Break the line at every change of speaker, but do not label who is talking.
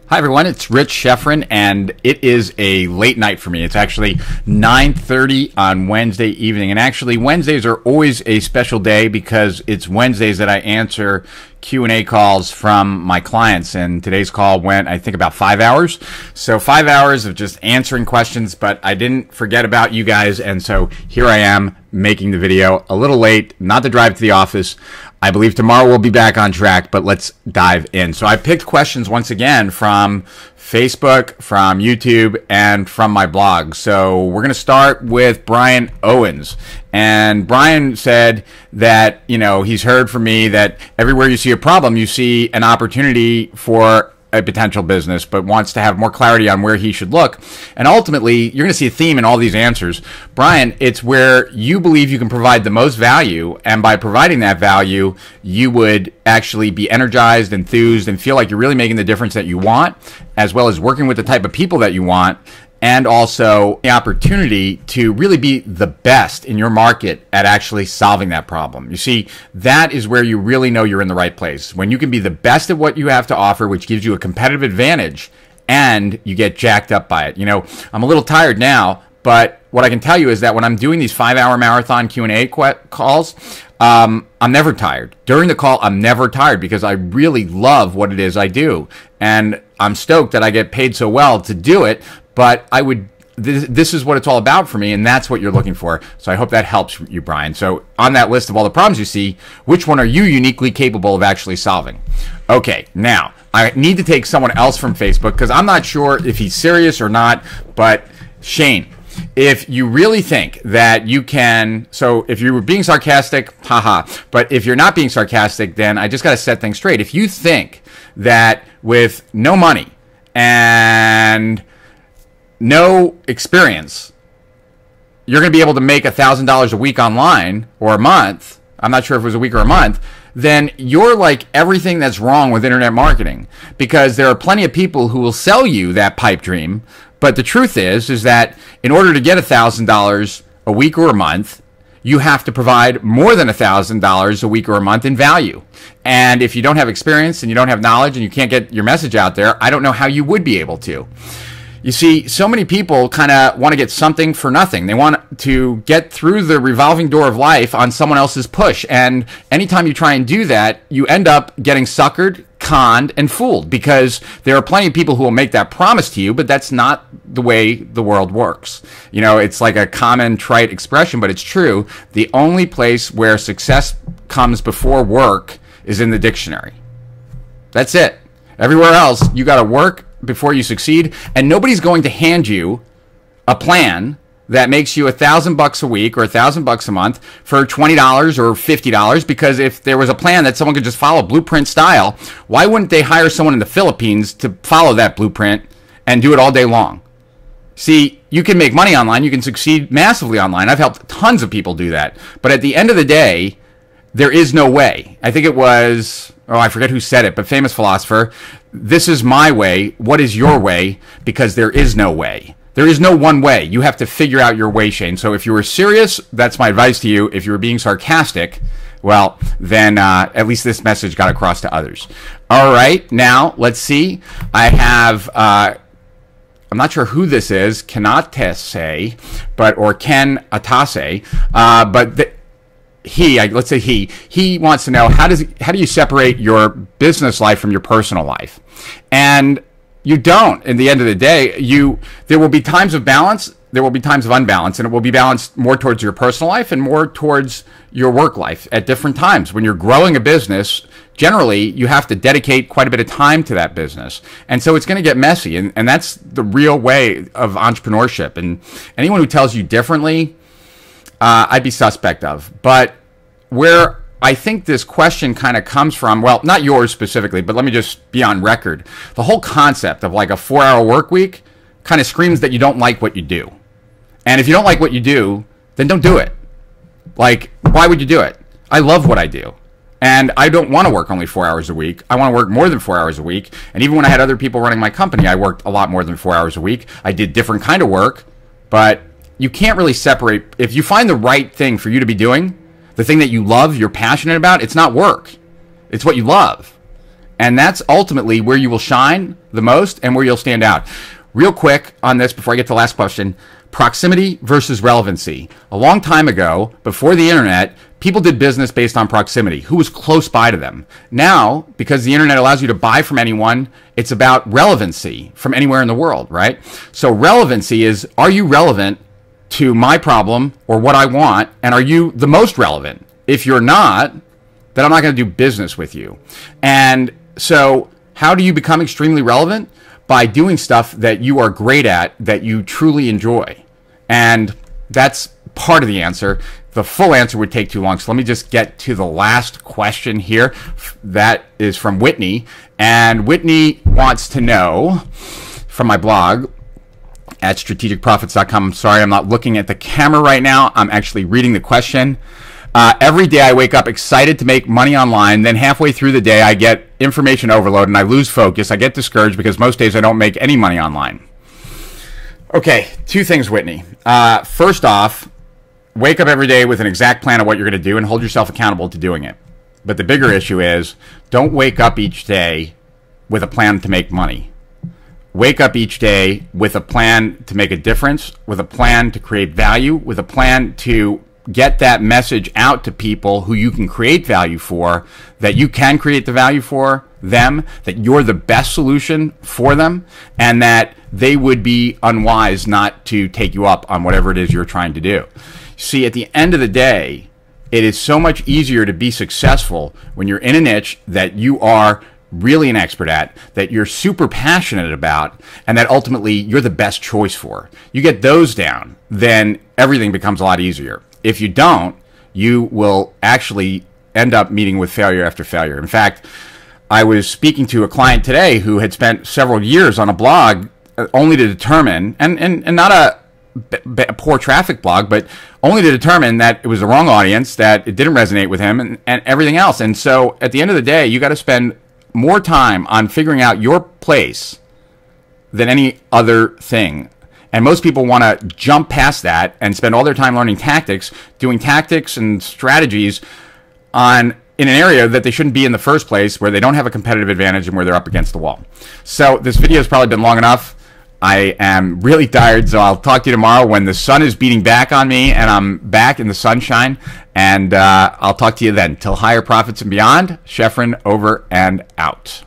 Hi everyone, it's Rich Schefren, and it is a late night for me. It's actually 9:30 on Wednesday evening, and actually Wednesdays are always a special day because it's Wednesdays that I answer Q&A calls from my clients, and today's call went, I think, about 5 hours. So 5 hours of just answering questions, but I didn't forget about you guys, and so here I am making the video a little late, not to drive to the office. I believe tomorrow we'll be back on track, but let's dive in. So I picked questions once again from Facebook, from YouTube, and from my blog. So we're going to start with Brian Owens. And Brian said that, he's heard from me that everywhere you see a problem, you see an opportunity for a potential business, but wants to have more clarity on where he should look. And ultimately, you're going to see a theme in all these answers. Brian, it's where you believe you can provide the most value, and by providing that value, you would actually be energized, enthused, and feel like you're really making the difference that you want, as well as working with the type of people that you want, and also the opportunity to really be the best in your market at actually solving that problem. You see, that is where you really know you're in the right place. When you can be the best at what you have to offer, which gives you a competitive advantage, and you get jacked up by it. I'm a little tired now, but what I can tell you is that when I'm doing these 5-hour marathon Q&A calls, I'm never tired. During the call, I'm never tired because I really love what it is I do. And I'm stoked that I get paid so well to do it. But this is what it's all about for me, and that's what you're looking for. So I hope that helps you, Brian. So on that list of all the problems you see, which one are you uniquely capable of actually solving? Okay, now I need to take someone else from Facebook because I'm not sure if he's serious or not, but Shane, if you really think that you can, so if you were being sarcastic, haha, but if you're not being sarcastic, then I just got to set things straight. If you think that with no money and no experience, you're going to be able to make $1,000 a week online or a month, I'm not sure if it was a week or a month, then you're like everything that's wrong with internet marketing, because there are plenty of people who will sell you that pipe dream. But the truth is that in order to get $1,000 a week or a month, you have to provide more than $1,000 a week or a month in value. And if you don't have experience and you don't have knowledge and you can't get your message out there, I don't know how you would be able to. You see, so many people kind of want to get something for nothing. They want to get through the revolving door of life on someone else's push. And anytime you try and do that, you end up getting suckered, conned, and fooled, because there are plenty of people who will make that promise to you, but that's not the way the world works. It's like a common trite expression, but it's true. The only place where success comes before work is in the dictionary. That's it. Everywhere else, you got to work before you succeed, and nobody's going to hand you a plan that makes you $1,000 a week or $1,000 a month for $20 or $50, because if there was a plan that someone could just follow blueprint style, why wouldn't they hire someone in the Philippines to follow that blueprint and do it all day long? See, you can make money online, you can succeed massively online. I've helped tons of people do that, but at the end of the day, there is no way. I think it was, I forget who said it, but famous philosopher, this is my way, what is your way? Because there is no way. There is no one way. You have to figure out your way, Shane. So if you were serious, that's my advice to you. If you were being sarcastic, well, then at least this message got across to others. All right, now let's see. I have, I'm not sure who this is, Kanatese, or Ken Atase, but let's say he wants to know, how do you separate your business life from your personal life? And you don't. In the end of the day, there will be times of balance, there will be times of unbalance, and it will be balanced more towards your personal life and more towards your work life at different times. When you're growing a business, generally you have to dedicate quite a bit of time to that business, and so it's going to get messy, and that's the real way of entrepreneurship. And anyone who tells you differently, I'd be suspect of. But where I think this question kind of comes from, well, not yours specifically, but let me just be on record. The whole concept of like a 4-hour work week kind of screams that you don't like what you do. And if you don't like what you do, then don't do it. Like, why would you do it? I love what I do. And I don't want to work only 4 hours a week. I want to work more than 4 hours a week. And even when I had other people running my company, I worked a lot more than 4 hours a week. I did different kind of work, but you can't really separate. If you find the right thing for you to be doing, the thing that you love, you're passionate about, it's not work. It's what you love. And that's ultimately where you will shine the most and where you'll stand out. Real quick on this before I get to the last question, proximity versus relevancy. A long time ago, before the internet, people did business based on proximity, who was close by to them. Now, because the internet allows you to buy from anyone, it's about relevancy from anywhere in the world, right? So relevancy is, are you relevant to my problem or what I want, and are you the most relevant? If you're not, then I'm not going to do business with you. And so how do you become extremely relevant? By doing stuff that you are great at, that you truly enjoy. And that's part of the answer. The full answer would take too long. So let me just get to the last question here. That is from Whitney. And Whitney wants to know from my blog at strategicprofits.com. I'm sorry, I'm not looking at the camera right now. I'm actually reading the question. Every day I wake up excited to make money online. Then halfway through the day, I get information overload and I lose focus. I get discouraged because most days I don't make any money online. Okay, two things, Whitney. First off, wake up every day with an exact plan of what you're going to do and hold yourself accountable to doing it. But the bigger issue is, don't wake up each day with a plan to make money. Wake up each day with a plan to make a difference, with a plan to create value, with a plan to get that message out to people who you can create value for, that you can create the value for them, that you're the best solution for them, and that they would be unwise not to take you up on whatever it is you're trying to do. See, at the end of the day, it is so much easier to be successful when you're in a niche that you are really an expert at, that you're super passionate about, and that ultimately you're the best choice for. You get those down, then everything becomes a lot easier. If you don't, you will actually end up meeting with failure after failure. In fact, I was speaking to a client today who had spent several years on a blog only to determine, and not a poor traffic blog, but only to determine that it was the wrong audience, that it didn't resonate with him, and everything else. And so at the end of the day, you got to spend more time on figuring out your place than any other thing. And most people want to jump past that and spend all their time learning tactics, doing tactics and strategies in an area that they shouldn't be in the first place, where they don't have a competitive advantage and where they're up against the wall. So this video has probably been long enough. I am really tired, so I'll talk to you tomorrow when the sun is beating back on me and I'm back in the sunshine. And I'll talk to you then. Till higher profits and beyond, Schefren over and out.